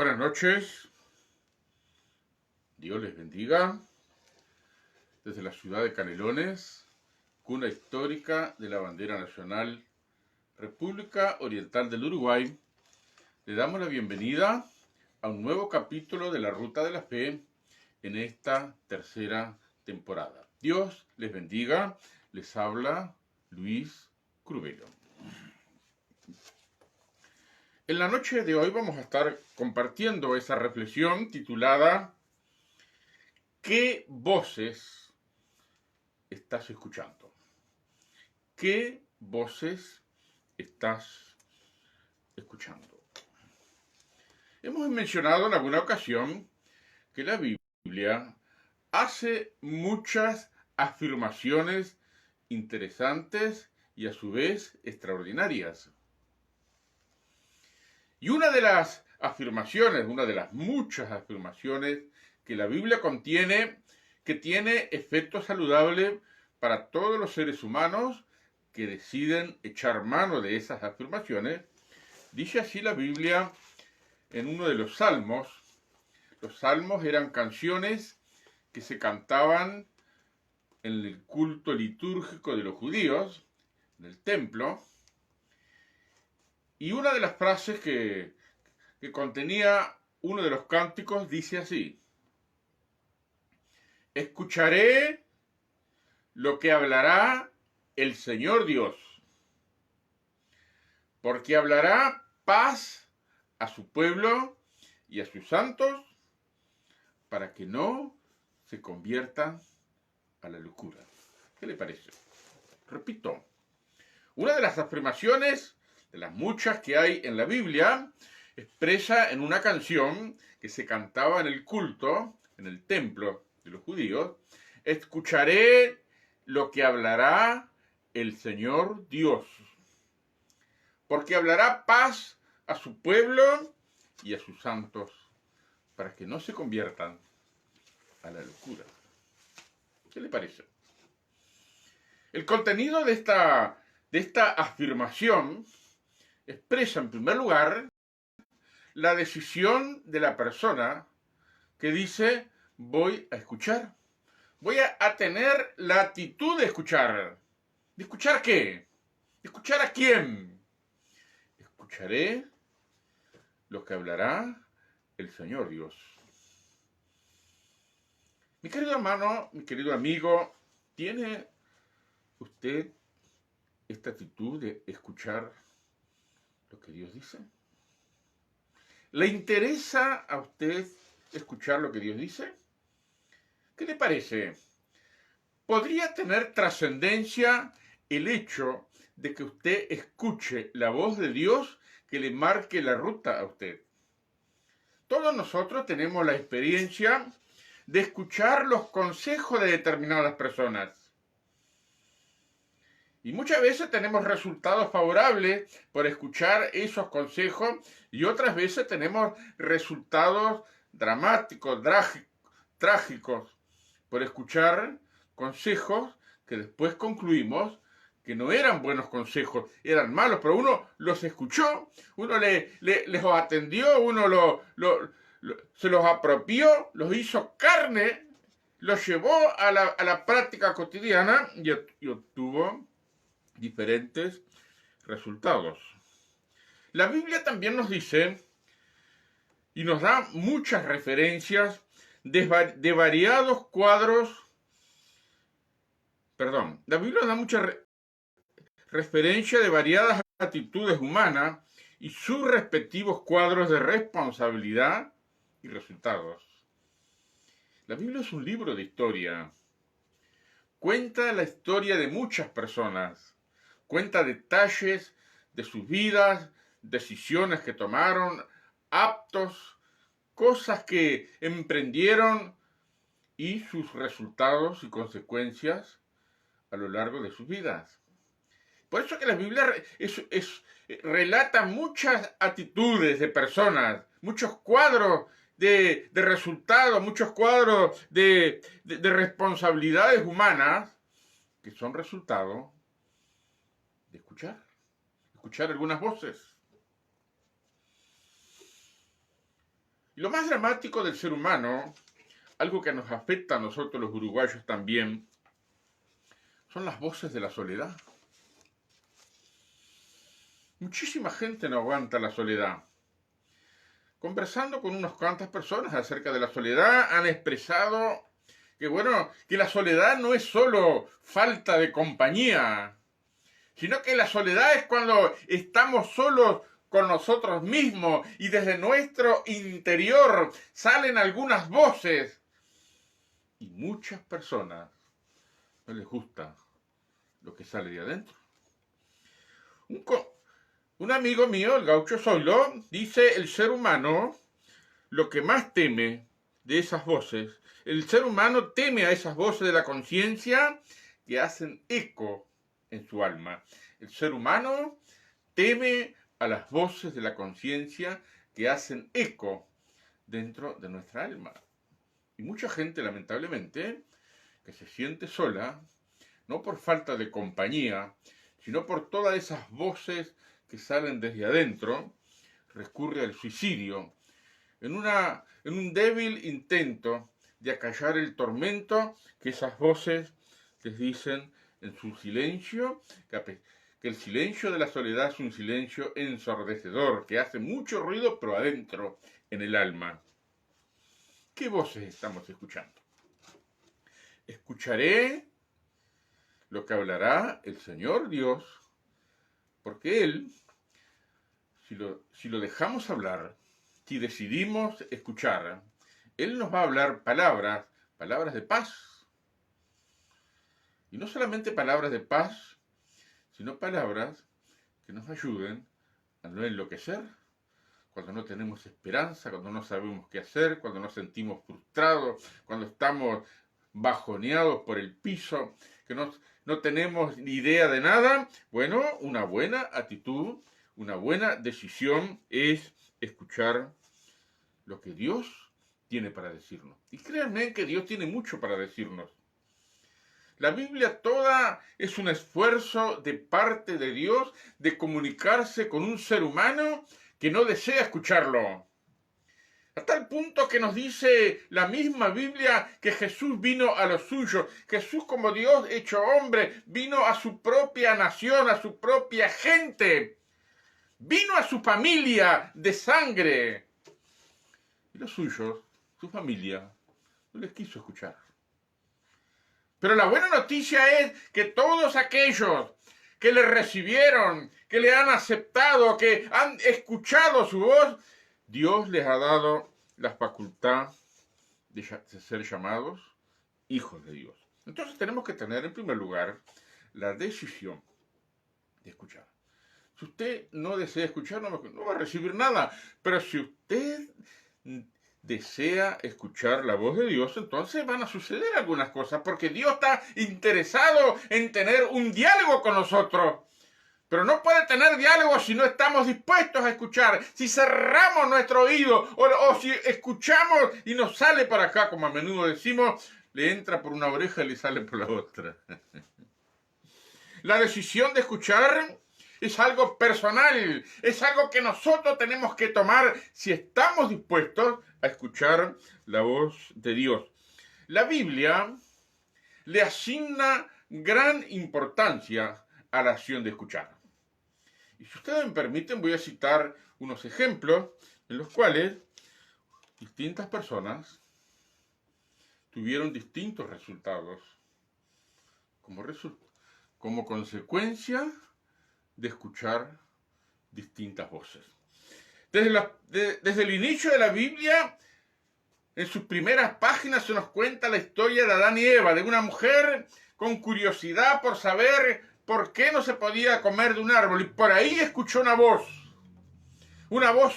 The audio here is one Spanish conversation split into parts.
Buenas noches, Dios les bendiga. Desde la ciudad de Canelones, cuna histórica de la bandera nacional, República Oriental del Uruguay, le damos la bienvenida a un nuevo capítulo de la Ruta de la Fe en esta tercera temporada. Dios les bendiga, les habla Luis Crubelo. En la noche de hoy vamos a estar compartiendo esa reflexión titulada ¿Qué voces estás escuchando? ¿Qué voces estás escuchando? Hemos mencionado en alguna ocasión que la Biblia hace muchas afirmaciones interesantes y a su vez extraordinarias. Y una de las afirmaciones, una de las muchas afirmaciones que la Biblia contiene, que tiene efecto saludable para todos los seres humanos que deciden echar mano de esas afirmaciones, dice así la Biblia en uno de los salmos. Los salmos eran canciones que se cantaban en el culto litúrgico de los judíos, en el templo. Y una de las frases que contenía uno de los cánticos dice así: escucharé lo que hablará el Señor Dios, porque hablará paz a su pueblo y a sus santos, para que no se conviertan a la locura. ¿Qué le parece? Repito, una de las afirmaciones, de las muchas que hay en la Biblia, expresa en una canción que se cantaba en el culto, en el templo de los judíos: escucharé lo que hablará el Señor Dios, porque hablará paz a su pueblo y a sus santos, para que no se conviertan a la locura. ¿Qué le parece? El contenido de esta afirmación expresa, en primer lugar, la decisión de la persona que dice: voy a escuchar, voy a tener la actitud de escuchar. ¿De escuchar qué? ¿De escuchar a quién? Escucharé lo que hablará el Señor Dios. Mi querido hermano, mi querido amigo, ¿tiene usted esta actitud de escuchar lo que Dios dice? ¿Le interesa a usted escuchar lo que Dios dice? ¿Qué le parece? ¿Podría tener trascendencia el hecho de que usted escuche la voz de Dios que le marque la ruta a usted? Todos nosotros tenemos la experiencia de escuchar los consejos de determinadas personas. Y muchas veces tenemos resultados favorables por escuchar esos consejos, y otras veces tenemos resultados dramáticos, trágicos, por escuchar consejos que después concluimos que no eran buenos consejos, eran malos, pero uno los escuchó, uno les atendió, uno se los apropió, los hizo carne, los llevó a la práctica cotidiana y obtuvo diferentes resultados. La Biblia también nos dice y nos da muchas referencias de variados cuadros. La Biblia nos da mucha referencia de variadas actitudes humanas y sus respectivos cuadros de responsabilidad y resultados. La Biblia es un libro de historia. Cuenta la historia de muchas personas. Cuenta detalles de sus vidas, decisiones que tomaron, actos, cosas que emprendieron y sus resultados y consecuencias a lo largo de sus vidas. Por eso que la Biblia relata muchas actitudes de personas, muchos cuadros de resultados, muchos cuadros de responsabilidades humanas que son resultado de escuchar algunas voces. Y lo más dramático del ser humano, algo que nos afecta a nosotros los uruguayos también, son las voces de la soledad. Muchísima gente no aguanta la soledad. Conversando con unas cuantas personas acerca de la soledad, han expresado que la soledad no es solo falta de compañía, sino que la soledad es cuando estamos solos con nosotros mismos y desde nuestro interior salen algunas voces. Y muchas personas no les gusta lo que sale de adentro. Un amigo mío, el gaucho Zoilo, dice: el ser humano lo que más teme de esas voces, el ser humano teme a esas voces de la conciencia que hacen eco en su alma. El ser humano teme a las voces de la conciencia que hacen eco dentro de nuestra alma. Y mucha gente, lamentablemente, que se siente sola, no por falta de compañía, sino por todas esas voces que salen desde adentro, recurre al suicidio, en un débil intento de acallar el tormento que esas voces les dicen en su silencio, que el silencio de la soledad es un silencio ensordecedor, que hace mucho ruido, pero adentro, en el alma. ¿Qué voces estamos escuchando? Escucharé lo que hablará el Señor Dios, porque Él, si lo dejamos hablar, si decidimos escuchar, Él nos va a hablar palabras de paz. Y no solamente palabras de paz, sino palabras que nos ayuden a no enloquecer cuando no tenemos esperanza, cuando no sabemos qué hacer, cuando nos sentimos frustrados, cuando estamos bajoneados por el piso, que no tenemos ni idea de nada. Bueno, una buena actitud, una buena decisión es escuchar lo que Dios tiene para decirnos. Y créanme que Dios tiene mucho para decirnos. La Biblia toda es un esfuerzo de parte de Dios de comunicarse con un ser humano que no desea escucharlo. A tal punto que nos dice la misma Biblia que Jesús vino a los suyos. Jesús, como Dios hecho hombre, vino a su propia nación, a su propia gente. Vino a su familia de sangre. Y los suyos, su familia, no les quiso escuchar. Pero la buena noticia es que todos aquellos que le recibieron, que le han aceptado, que han escuchado su voz, Dios les ha dado la facultad de ser llamados hijos de Dios. Entonces tenemos que tener en primer lugar la decisión de escuchar. Si usted no desea escuchar, no va a recibir nada. Pero si usted desea escuchar la voz de Dios, entonces van a suceder algunas cosas, porque Dios está interesado en tener un diálogo con nosotros. Pero no puede tener diálogo si no estamos dispuestos a escuchar, si cerramos nuestro oído o si escuchamos y nos sale para acá, como a menudo decimos, le entra por una oreja y le sale por la otra. La decisión de escuchar es algo personal, es algo que nosotros tenemos que tomar si estamos dispuestos a escuchar la voz de Dios. La Biblia le asigna gran importancia a la acción de escuchar. Y si ustedes me permiten, voy a citar unos ejemplos en los cuales distintas personas tuvieron distintos resultados como consecuencia de escuchar distintas voces. Desde el inicio de la Biblia, en sus primeras páginas se nos cuenta la historia de Adán y Eva, de una mujer con curiosidad por saber por qué no se podía comer de un árbol, y por ahí escuchó una voz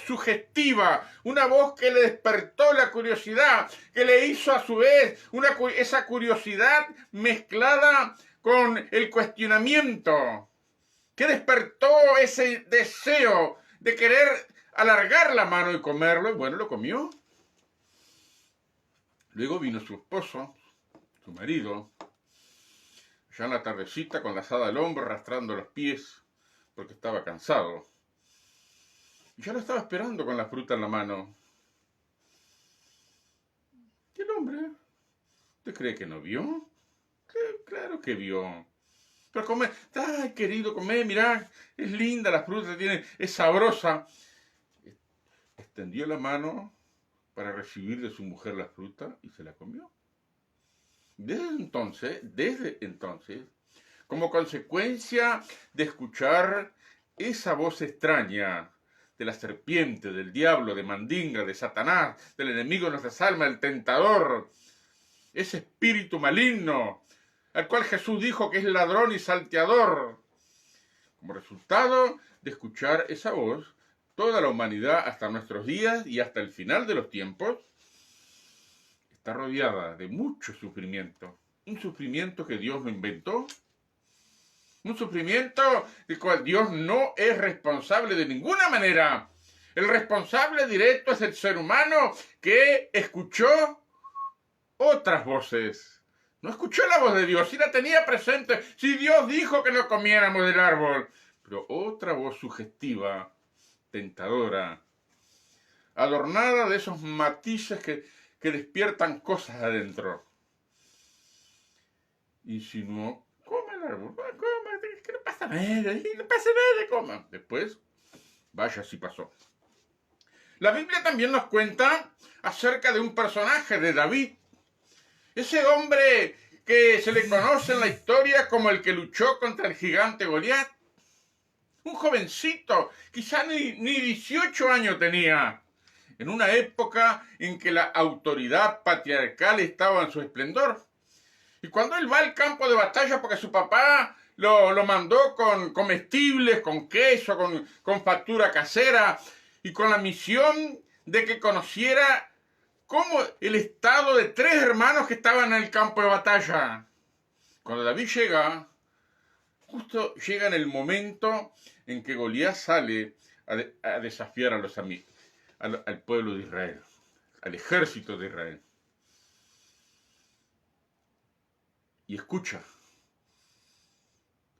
sugestiva, una voz que le despertó la curiosidad, que le hizo a su vez esa curiosidad mezclada con el cuestionamiento, que despertó ese deseo de querer alargar la mano y comerlo, y bueno, lo comió. Luego vino su esposo, su marido, ya en la tardecita con la azada al hombro, arrastrando los pies, porque estaba cansado. Y ya lo estaba esperando con la fruta en la mano. hombre, ¿usted cree que no vio? Claro que vio. Pero come, ay, querido, come, mirá, es linda la fruta, es sabrosa. Extendió la mano para recibir de su mujer la fruta y se la comió. Desde entonces, como consecuencia de escuchar esa voz extraña de la serpiente, del diablo, de Mandinga, de Satanás, del enemigo de nuestras almas, el tentador, ese espíritu maligno, al cual Jesús dijo que es ladrón y salteador. Como resultado de escuchar esa voz, toda la humanidad hasta nuestros días y hasta el final de los tiempos está rodeada de mucho sufrimiento. Un sufrimiento que Dios no inventó. Un sufrimiento del cual Dios no es responsable de ninguna manera. El responsable directo es el ser humano que escuchó otras voces. No escuchó la voz de Dios, sí la tenía presente, sí Dios dijo que no comiéramos del árbol, pero otra voz sugestiva, tentadora, adornada de esos matices que despiertan cosas adentro. Insinuó, coma el árbol, coma, que no pasa nada, no pasa nada, coma. Después, vaya si pasó. La Biblia también nos cuenta acerca de un personaje de David. Ese hombre que se le conoce en la historia como el que luchó contra el gigante Goliat. Un jovencito, quizá ni 18 años tenía, en una época en que la autoridad patriarcal estaba en su esplendor. Y cuando él va al campo de batalla porque su papá lo mandó con comestibles, con queso, con factura casera y con la misión de que conociera cómo el estado de 3 hermanos que estaban en el campo de batalla. Cuando David llega, justo llega en el momento en que Goliat sale a desafiar a los amigos, al pueblo de Israel, al ejército de Israel. Y escucha.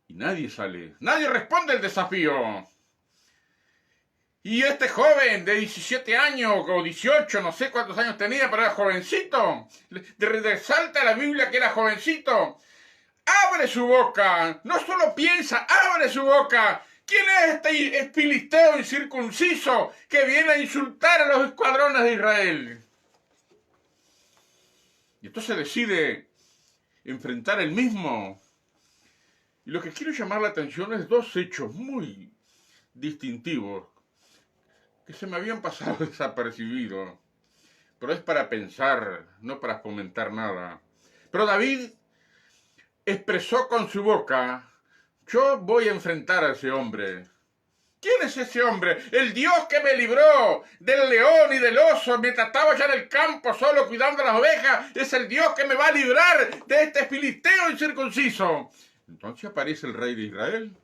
Y nadie sale, nadie responde al desafío. Y este joven de 17 años o 18, no sé cuántos años tenía, pero era jovencito. Resalta la Biblia que era jovencito. Abre su boca, no solo piensa, abre su boca. ¿Quién es este filisteo incircunciso que viene a insultar a los escuadrones de Israel? Y entonces decide enfrentar el mismo. Y lo que quiero llamar la atención es 2 hechos muy distintivos que se me habían pasado desapercibidos. Pero es para pensar, no para comentar nada. Pero David expresó con su boca: yo voy a enfrentar a ese hombre. ¿Quién es ese hombre? El Dios que me libró del león y del oso mientras estaba ya en el campo solo cuidando las ovejas. Es el Dios que me va a librar de este filisteo incircunciso. Entonces aparece el rey de Israel.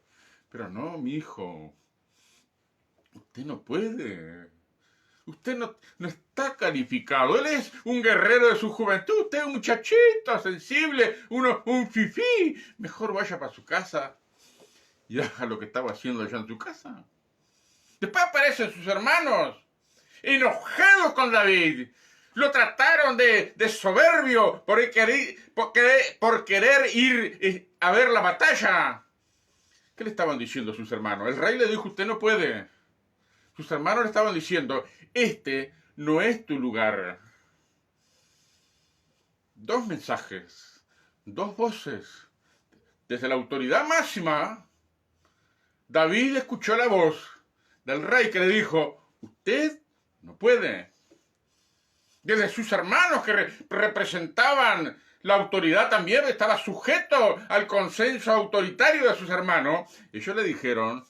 Pero no, mi hijo, usted no puede. Usted no está calificado. Él es un guerrero de su juventud. Usted es un muchachito sensible, un fifí. Mejor vaya para su casa y haga lo que estaba haciendo allá en su casa. Después aparecen sus hermanos, enojados con David. Lo trataron de soberbio por querer ir a ver la batalla. ¿Qué le estaban diciendo sus hermanos? El rey le dijo: usted no puede. Sus hermanos le estaban diciendo: este no es tu lugar. 2 mensajes, 2 voces. Desde la autoridad máxima, David escuchó la voz del rey que le dijo: usted no puede. Desde sus hermanos que representaban la autoridad también, estaba sujeto al consenso autoritario de sus hermanos, ellos le dijeron: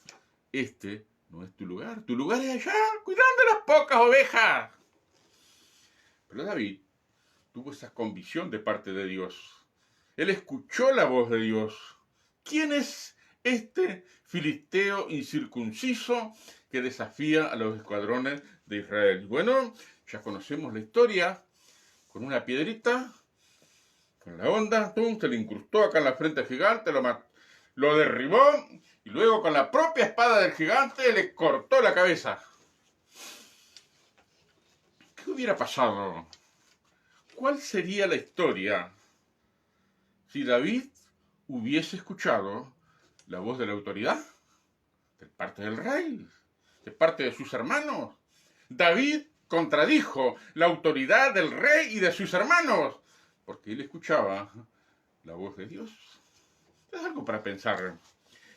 este no es tu lugar es allá, cuidando las pocas ovejas. Pero David tuvo esa convicción de parte de Dios. Él escuchó la voz de Dios. ¿Quién es este filisteo incircunciso que desafía a los escuadrones de Israel? Bueno, ya conocemos la historia. Con una piedrita, con la onda, se le incrustó acá en la frente al gigante, lo derribó y luego con la propia espada del gigante le cortó la cabeza. ¿Qué hubiera pasado? ¿cuál sería la historia si David hubiese escuchado la voz de la autoridad? De parte del rey, de parte de sus hermanos. David contradijo la autoridad del rey y de sus hermanos, porque él escuchaba la voz de Dios. Es algo para pensar.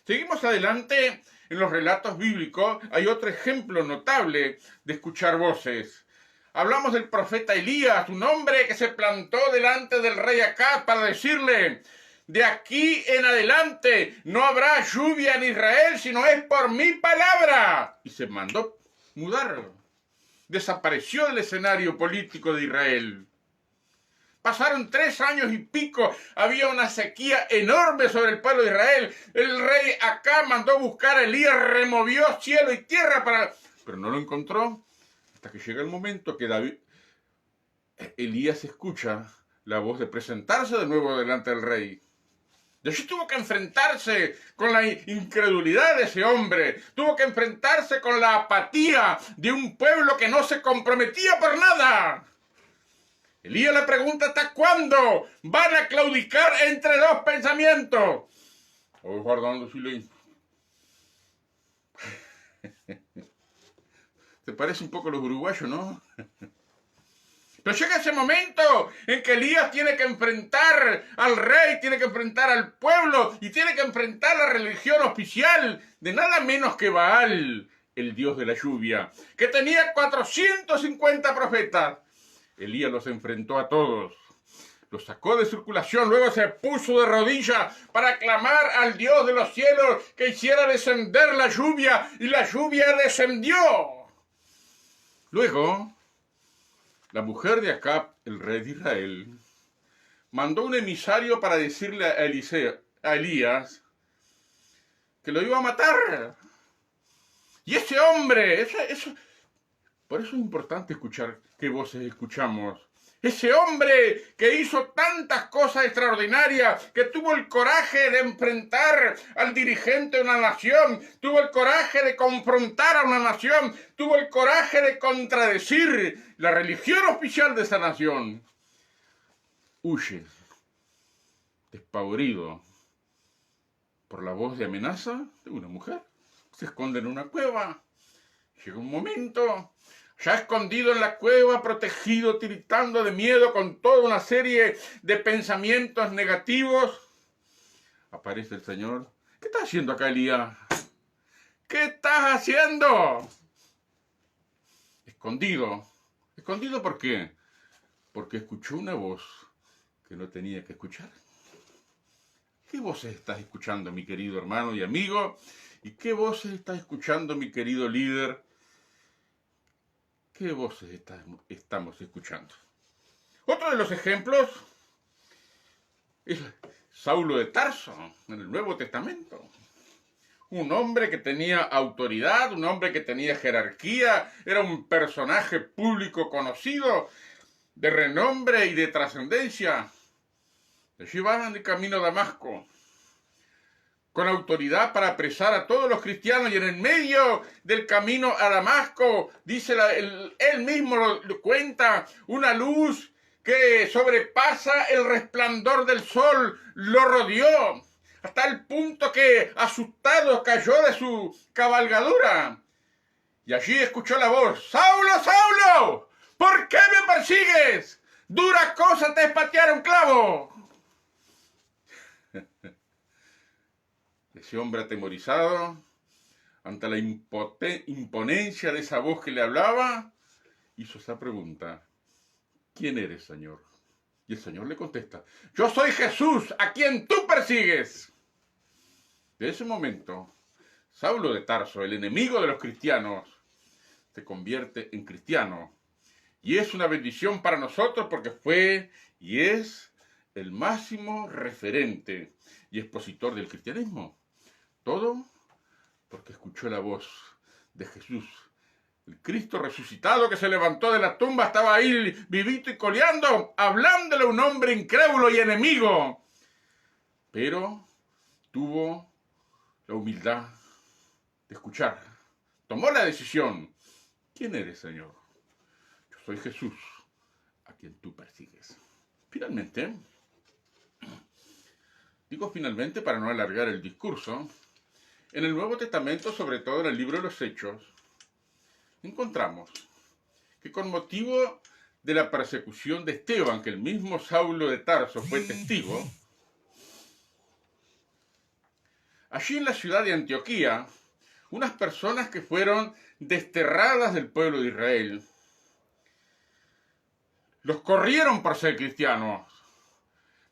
Seguimos adelante en los relatos bíblicos. Hay otro ejemplo notable de escuchar voces. Hablamos del profeta Elías, un hombre que se plantó delante del rey Acab para decirle: de aquí en adelante no habrá lluvia en Israel, sino es por mi palabra. Y se mandó mudar. Desapareció del escenario político de Israel. Pasaron 3 años y pico, había una sequía enorme sobre el pueblo de Israel. El rey Acab mandó buscar a Elías, removió cielo y tierra pero no lo encontró. Hasta que llega el momento que Elías escucha la voz de presentarse de nuevo delante del rey. De hecho, tuvo que enfrentarse con la incredulidad de ese hombre. Tuvo que enfrentarse con la apatía de un pueblo que no se comprometía por nada. Elías le pregunta: ¿hasta cuándo van a claudicar entre dos pensamientos? Guardando silencio. ¿Te parece un poco a los uruguayos, no? Pero llega ese momento en que Elías tiene que enfrentar al rey, tiene que enfrentar al pueblo y tiene que enfrentar la religión oficial de nada menos que Baal, el dios de la lluvia, que tenía 450 profetas. Elías los enfrentó a todos, los sacó de circulación, luego se puso de rodillas para clamar al Dios de los cielos que hiciera descender la lluvia, y la lluvia descendió. Luego, la mujer de Acab, el rey de Israel, mandó un emisario para decirle a Elías que lo iba a matar. Y ese hombre, por eso es importante escuchar qué voces escuchamos. Ese hombre que hizo tantas cosas extraordinarias, que tuvo el coraje de enfrentar al dirigente de una nación, tuvo el coraje de confrontar a una nación, tuvo el coraje de contradecir la religión oficial de esa nación, huye, despavorido por la voz de amenaza de una mujer. Se esconde en una cueva. Llega un momento, ya escondido en la cueva, protegido, tiritando de miedo, con toda una serie de pensamientos negativos, aparece el Señor. ¿Qué estás haciendo acá, Elías? ¿Qué estás haciendo? Escondido. ¿Escondido por qué? Porque escuchó una voz que no tenía que escuchar. ¿Qué voces estás escuchando, mi querido hermano y amigo? ¿Y qué voces estás escuchando, mi querido líder? ¿Qué voces estamos escuchando? Otro de los ejemplos es Saulo de Tarso, en el Nuevo Testamento. Un hombre que tenía autoridad, un hombre que tenía jerarquía, era un personaje público conocido, de renombre y de trascendencia. Le llevaban de camino a Damasco, con autoridad para apresar a todos los cristianos, y en el medio del camino a Damasco, dice él mismo lo cuenta, una luz que sobrepasa el resplandor del sol lo rodeó, hasta el punto que asustado cayó de su cabalgadura. Y allí escuchó la voz: ¡Saulo, Saulo! ¿Por qué me persigues? Dura cosa te es patear un clavo. Ese hombre atemorizado ante la imponencia de esa voz que le hablaba, hizo esa pregunta: ¿quién eres, Señor? Y el Señor le contesta: yo soy Jesús, a quien tú persigues. De ese momento, Saulo de Tarso, el enemigo de los cristianos, se convierte en cristiano. Y es una bendición para nosotros, porque fue y es el máximo referente y expositor del cristianismo. Todo porque escuchó la voz de Jesús. El Cristo resucitado que se levantó de la tumba estaba ahí vivito y coleando, hablándole a un hombre incrédulo y enemigo. Pero tuvo la humildad de escuchar. Tomó la decisión: ¿quién eres, Señor? Yo soy Jesús, a quien tú persigues. Finalmente, digo finalmente para no alargar el discurso, en el Nuevo Testamento, sobre todo en el libro de los Hechos, encontramos que con motivo de la persecución de Esteban, que el mismo Saulo de Tarso fue testigo, allí en la ciudad de Antioquía, unas personas que fueron desterradas del pueblo de Israel, los corrieron por ser cristianos.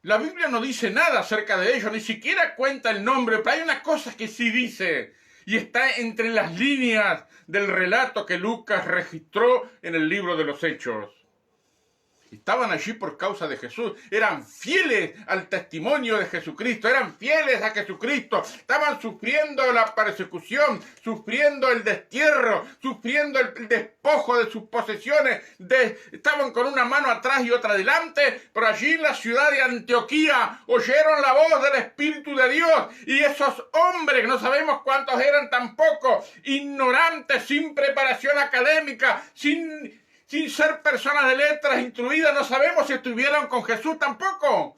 La Biblia no dice nada acerca de ellos, ni siquiera cuenta el nombre, pero hay una cosa que sí dice, y está entre las líneas del relato que Lucas registró en el libro de los Hechos. Estaban allí por causa de Jesús, eran fieles al testimonio de Jesucristo, eran fieles a Jesucristo, estaban sufriendo la persecución, sufriendo el destierro, sufriendo el despojo de sus posesiones, estaban con una mano atrás y otra adelante, pero allí en la ciudad de Antioquía oyeron la voz del Espíritu de Dios, y esos hombres, no sabemos cuántos eran tampoco, ignorantes, sin preparación académica, sin ser personas de letras instruidas, no sabemos si estuvieron con Jesús tampoco.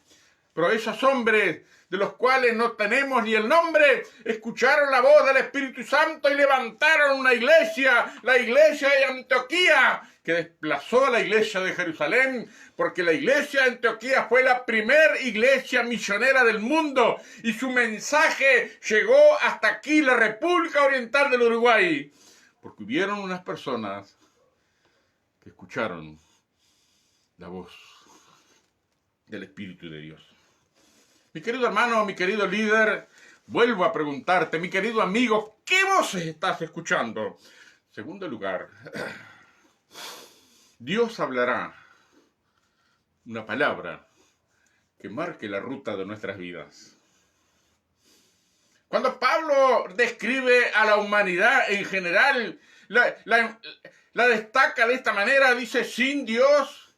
Pero esos hombres, de los cuales no tenemos ni el nombre, escucharon la voz del Espíritu Santo y levantaron una iglesia, la iglesia de Antioquía, que desplazó a la iglesia de Jerusalén, porque la iglesia de Antioquía fue la primera iglesia misionera del mundo, y su mensaje llegó hasta aquí, la República Oriental del Uruguay, porque hubieron unas personas que escucharon la voz del Espíritu de Dios. Mi querido hermano, mi querido líder, vuelvo a preguntarte, mi querido amigo, ¿qué voces estás escuchando? En segundo lugar, Dios hablará una palabra que marque la ruta de nuestras vidas. Cuando Pablo describe a la humanidad en general, la destaca de esta manera, dice: sin Dios,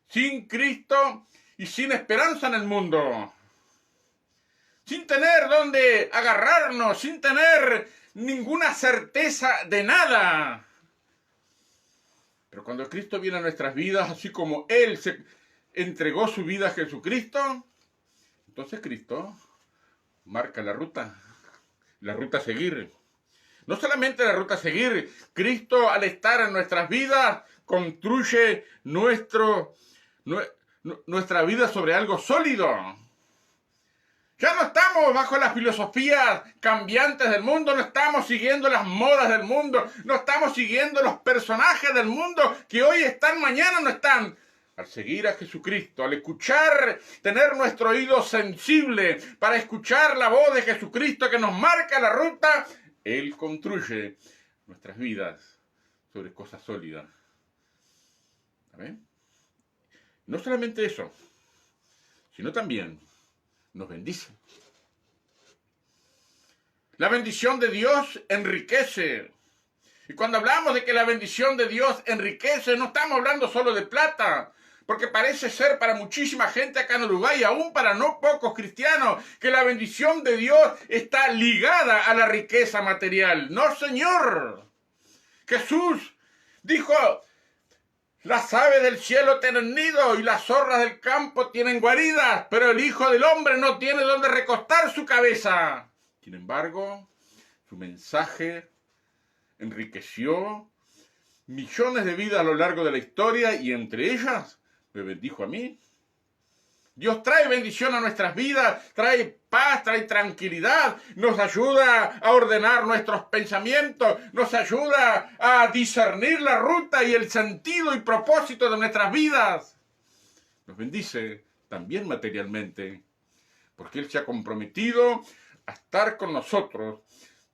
sin Cristo y sin esperanza en el mundo. Sin tener dónde agarrarnos, sin tener ninguna certeza de nada. Pero cuando Cristo viene a nuestras vidas, así como Él se entregó su vida a Jesucristo, entonces Cristo marca la ruta a seguir. No solamente la ruta a seguir, Cristo al estar en nuestras vidas construye nuestra vida sobre algo sólido. Ya no estamos bajo las filosofías cambiantes del mundo, no estamos siguiendo las modas del mundo, no estamos siguiendo los personajes del mundo que hoy están, mañana no están. Al seguir a Jesucristo, al escuchar, tener nuestro oído sensible para escuchar la voz de Jesucristo que nos marca la ruta, Él construye nuestras vidas sobre cosas sólidas. ¿Amén? No solamente eso, sino también nos bendice. La bendición de Dios enriquece. Y cuando hablamos de que la bendición de Dios enriquece, no estamos hablando solo de plata, porque parece ser para muchísima gente acá en Uruguay, aún para no pocos cristianos, que la bendición de Dios está ligada a la riqueza material. No, señor. Jesús dijo: las aves del cielo tienen nido y las zorras del campo tienen guaridas, pero el Hijo del Hombre no tiene donde recostar su cabeza. Sin embargo, su mensaje enriqueció millones de vidas a lo largo de la historia, y entre ellas me bendijo a mí. Dios trae bendición a nuestras vidas, trae paz, trae tranquilidad, nos ayuda a ordenar nuestros pensamientos, nos ayuda a discernir la ruta y el sentido y propósito de nuestras vidas. Nos bendice también materialmente, porque Él se ha comprometido a estar con nosotros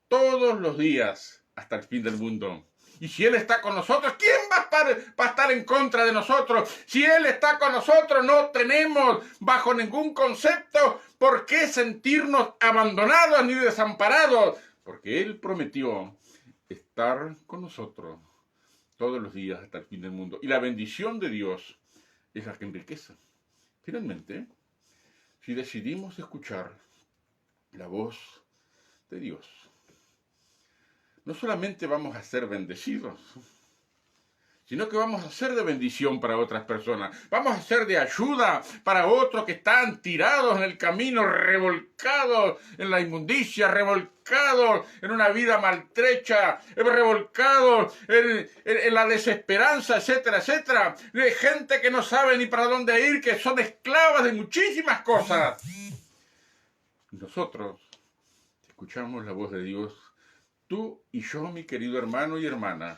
todos los días hasta el fin del mundo. Y si Él está con nosotros, ¿quién va a estar en contra de nosotros? Si Él está con nosotros, no tenemos bajo ningún concepto por qué sentirnos abandonados ni desamparados, porque Él prometió estar con nosotros todos los días hasta el fin del mundo. Y la bendición de Dios es la que enriquece. Finalmente, si decidimos escuchar la voz de Dios, no solamente vamos a ser bendecidos, sino que vamos a ser de bendición para otras personas. Vamos a ser de ayuda para otros que están tirados en el camino, revolcados en la inmundicia, revolcados en una vida maltrecha, revolcados en la desesperanza, etcétera, etcétera. De gente que no sabe ni para dónde ir, que son esclavas de muchísimas cosas. Nosotros escuchamos la voz de Dios, tú y yo, mi querido hermano y hermana.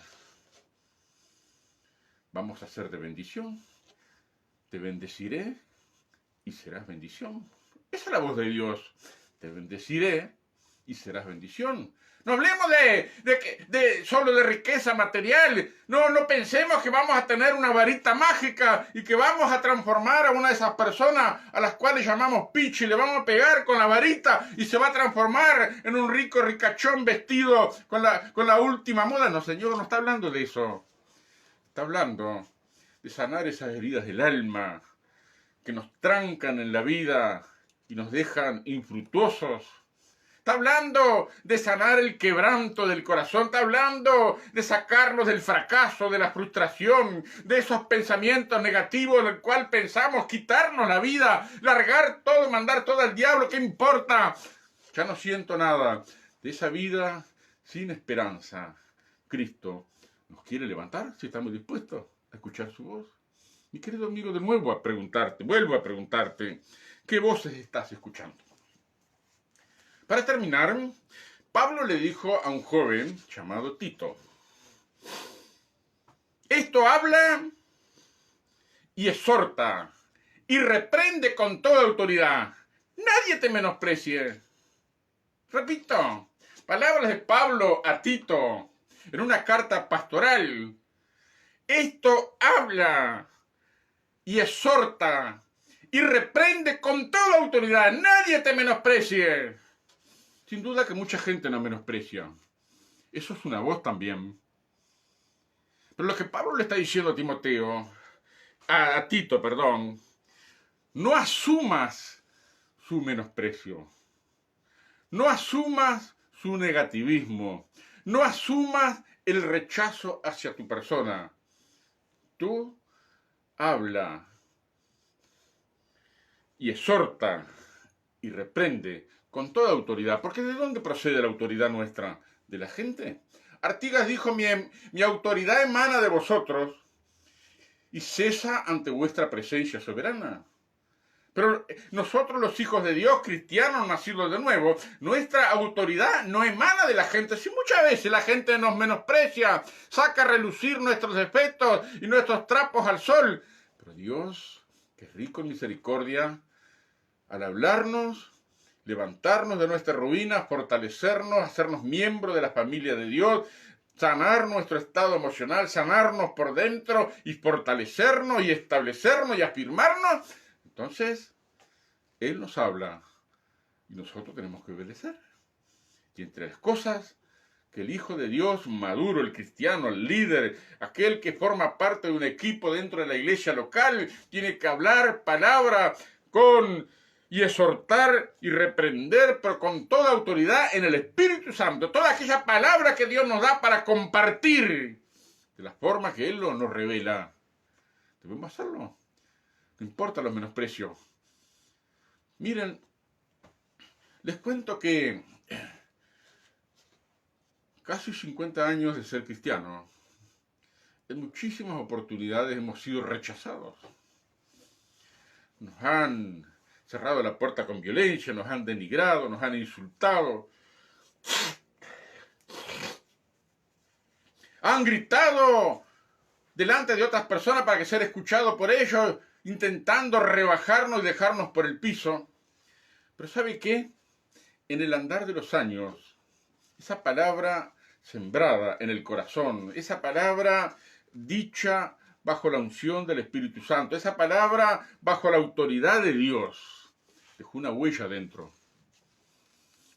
Vamos a ser de bendición. Te bendeciré y serás bendición. Esa es la voz de Dios. Te bendeciré y serás bendición. No hablemos solo de riqueza material. No pensemos que vamos a tener una varita mágica y que vamos a transformar a una de esas personas a las cuales llamamos pichi y le vamos a pegar con la varita y se va a transformar en un rico ricachón vestido con la última moda. No, Señor, no está hablando de eso. Está hablando de sanar esas heridas del alma que nos trancan en la vida y nos dejan infructuosos. Está hablando de sanar el quebranto del corazón. Está hablando de sacarnos del fracaso, de la frustración, de esos pensamientos negativos en el cual pensamos quitarnos la vida, largar todo, mandar todo al diablo. ¿Qué importa? Ya no siento nada. De esa vida sin esperanza, Cristo nos quiere levantar si estamos dispuestos a escuchar su voz. Mi querido amigo, de nuevo vuelvo a preguntarte, ¿qué voces estás escuchando? Para terminar, Pablo le dijo a un joven llamado Tito, esto habla y exhorta y reprende con toda autoridad. Nadie te menosprecie. Repito, palabras de Pablo a Tito en una carta pastoral. Esto habla y exhorta y reprende con toda autoridad. Nadie te menosprecie. Sin duda que mucha gente nos menosprecia. Eso es una voz también. Pero lo que Pablo le está diciendo a Timoteo, a Tito, perdón, no asumas su menosprecio. No asumas su negativismo. No asumas el rechazo hacia tu persona. Tú habla y exhorta y reprende con toda autoridad. Porque ¿de dónde procede la autoridad nuestra? ¿De la gente? Artigas dijo, mi autoridad emana de vosotros y cesa ante vuestra presencia soberana. Pero nosotros los hijos de Dios, cristianos nacidos de nuevo, nuestra autoridad no emana de la gente. Si muchas veces la gente nos menosprecia, saca a relucir nuestros defectos y nuestros trapos al sol. Pero Dios, que es rico en misericordia, al hablarnos, levantarnos de nuestra ruina, fortalecernos, hacernos miembros de la familia de Dios, sanar nuestro estado emocional, sanarnos por dentro y fortalecernos y establecernos y afirmarnos. Entonces, Él nos habla y nosotros tenemos que obedecer. Y entre las cosas que el Hijo de Dios maduro, el cristiano, el líder, aquel que forma parte de un equipo dentro de la iglesia local, tiene que hablar palabra y exhortar y reprender, pero con toda autoridad en el Espíritu Santo. Toda aquella palabra que Dios nos da para compartir de la forma que Él nos revela. Debemos hacerlo. No importa los menosprecios. Miren, les cuento que casi 50 años de ser cristiano, en muchísimas oportunidades hemos sido rechazados. Nos han cerrado la puerta con violencia, nos han denigrado, nos han insultado. Han gritado delante de otras personas para que ser escuchado por ellos, intentando rebajarnos y dejarnos por el piso. Pero ¿sabe qué? En el andar de los años, esa palabra sembrada en el corazón, esa palabra dicha bajo la unción del Espíritu Santo, esa palabra bajo la autoridad de Dios, dejó una huella dentro.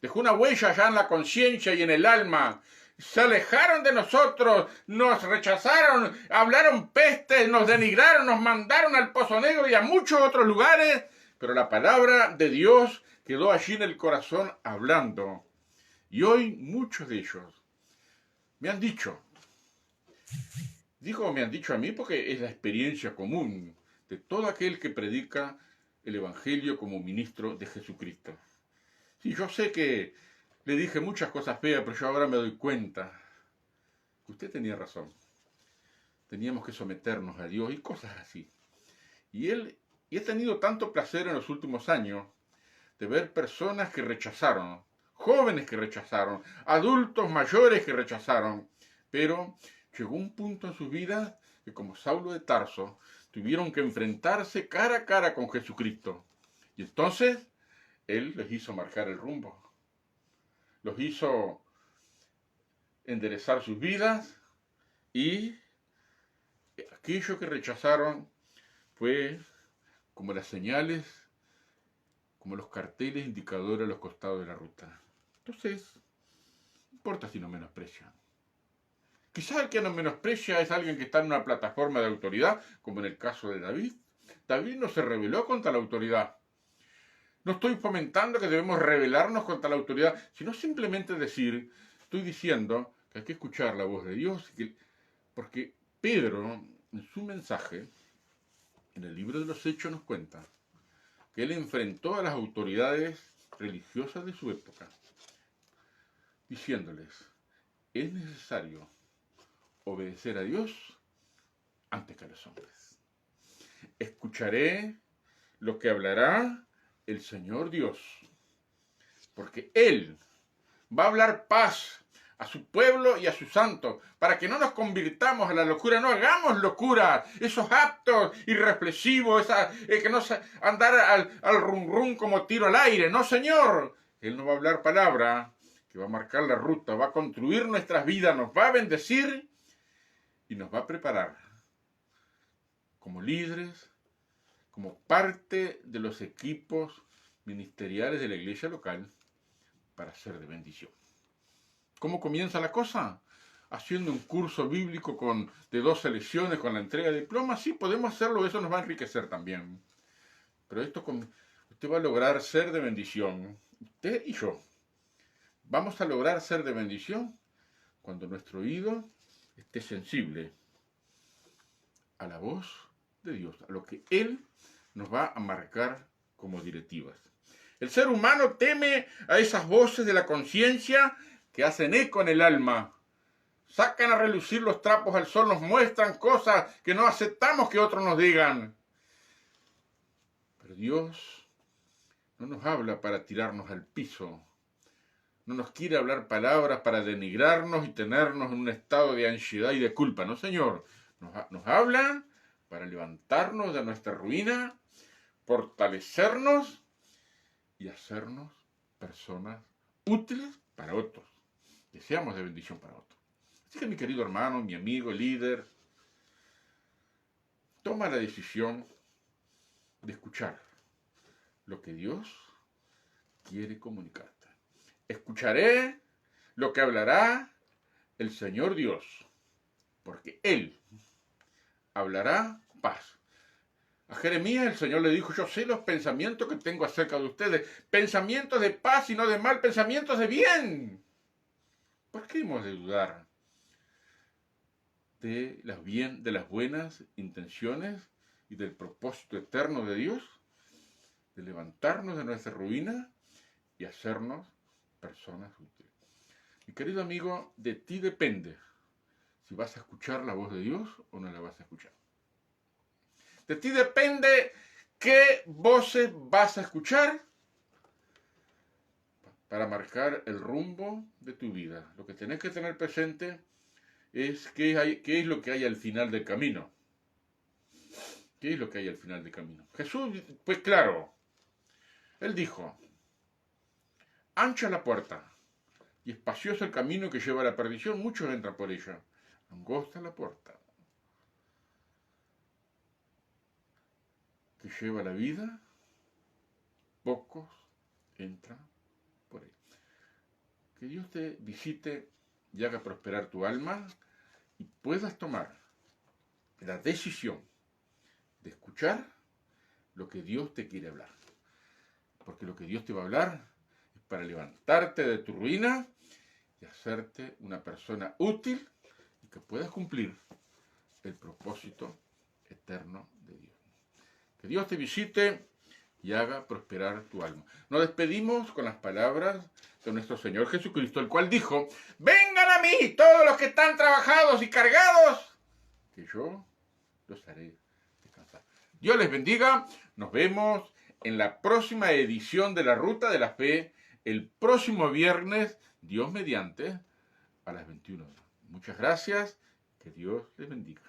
Dejó una huella ya en la conciencia y en el alma. Se alejaron de nosotros, nos rechazaron, hablaron pestes, nos denigraron, nos mandaron al Pozo Negro y a muchos otros lugares, pero la palabra de Dios quedó allí en el corazón hablando. Y hoy muchos de ellos me han dicho, Digo, me han dicho a mí porque es la experiencia común de todo aquel que predica el Evangelio como ministro de Jesucristo. Sí, yo sé que le dije muchas cosas feas, pero yo ahora me doy cuenta que usted tenía razón. Teníamos que someternos a Dios y cosas así. Y he tenido tanto placer en los últimos años de ver personas que rechazaron, jóvenes que rechazaron, adultos mayores que rechazaron, pero llegó un punto en sus vidas que como Saulo de Tarso tuvieron que enfrentarse cara a cara con Jesucristo. Y entonces Él les hizo marcar el rumbo, los hizo enderezar sus vidas y aquello que rechazaron fue como las señales, como los carteles indicadores a los costados de la ruta. Entonces, no importa si nos menosprecian. Quizás el que nos menosprecia es alguien que está en una plataforma de autoridad, como en el caso de David. David no se rebeló contra la autoridad. No estoy fomentando que debemos rebelarnos contra la autoridad, sino simplemente estoy diciendo que hay que escuchar la voz de Dios, porque Pedro, en su mensaje, en el libro de los Hechos nos cuenta que él enfrentó a las autoridades religiosas de su época, diciéndoles, es necesario obedecer a Dios antes que a los hombres. Escucharé lo que hablará el Señor Dios, porque Él va a hablar paz a su pueblo y a sus santos, para que no nos convirtamos a la locura, no hagamos locura, esos actos irreflexivos, que no andar al rum rum como tiro al aire, no Señor, Él nos va a hablar palabra, que va a marcar la ruta, va a construir nuestras vidas, nos va a bendecir y nos va a preparar como líderes, como parte de los equipos ministeriales de la iglesia local para ser de bendición. ¿Cómo comienza la cosa? Haciendo un curso bíblico de 12 lecciones con la entrega de diplomas. Sí, podemos hacerlo, eso nos va a enriquecer también. Pero usted va a lograr ser de bendición. Usted y yo. Vamos a lograr ser de bendición cuando nuestro oído esté sensible a la voz de Dios, a lo que Él nos va a marcar como directivas. El ser humano teme a esas voces de la conciencia que hacen eco en el alma, sacan a relucir los trapos al sol, nos muestran cosas que no aceptamos que otros nos digan. Pero Dios no nos habla para tirarnos al piso, no nos quiere hablar palabras para denigrarnos y tenernos en un estado de ansiedad y de culpa, no Señor, nos habla para levantarnos de nuestra ruina, fortalecernos y hacernos personas útiles para otros, que seamos de bendición para otros. Así que mi querido hermano, mi amigo, líder, toma la decisión de escuchar lo que Dios quiere comunicarte. Escucharé lo que hablará el Señor Dios, porque Él hablará paz. A Jeremías el Señor le dijo, yo sé los pensamientos que tengo acerca de ustedes, pensamientos de paz y no de mal, pensamientos de bien. ¿Por qué hemos de dudar de las buenas intenciones y del propósito eterno de Dios? De levantarnos de nuestra ruina y hacernos personas útiles. Mi querido amigo, de ti depende si vas a escuchar la voz de Dios o no la vas a escuchar. De ti depende qué voces vas a escuchar para marcar el rumbo de tu vida. Lo que tenés que tener presente es qué es lo que hay al final del camino. ¿Qué es lo que hay al final del camino? Jesús, pues claro, Él dijo, ancha la puerta y espacioso el camino que lleva a la perdición, muchos entran por ella. Angosta la puerta que lleva a la vida, pocos entran por él. Que Dios te visite y haga prosperar tu alma y puedas tomar la decisión de escuchar lo que Dios te quiere hablar. Porque lo que Dios te va a hablar es para levantarte de tu ruina y hacerte una persona útil y que puedas cumplir propósito eterno de Dios. Que Dios te visite y haga prosperar tu alma. Nos despedimos con las palabras de nuestro Señor Jesucristo, el cual dijo: vengan a mí todos los que están trabajados y cargados, que yo los haré descansar. Dios les bendiga. Nos vemos en la próxima edición de la Ruta de la Fe, el próximo viernes, Dios mediante, a las 21 horas. Muchas gracias. Que Dios les bendiga.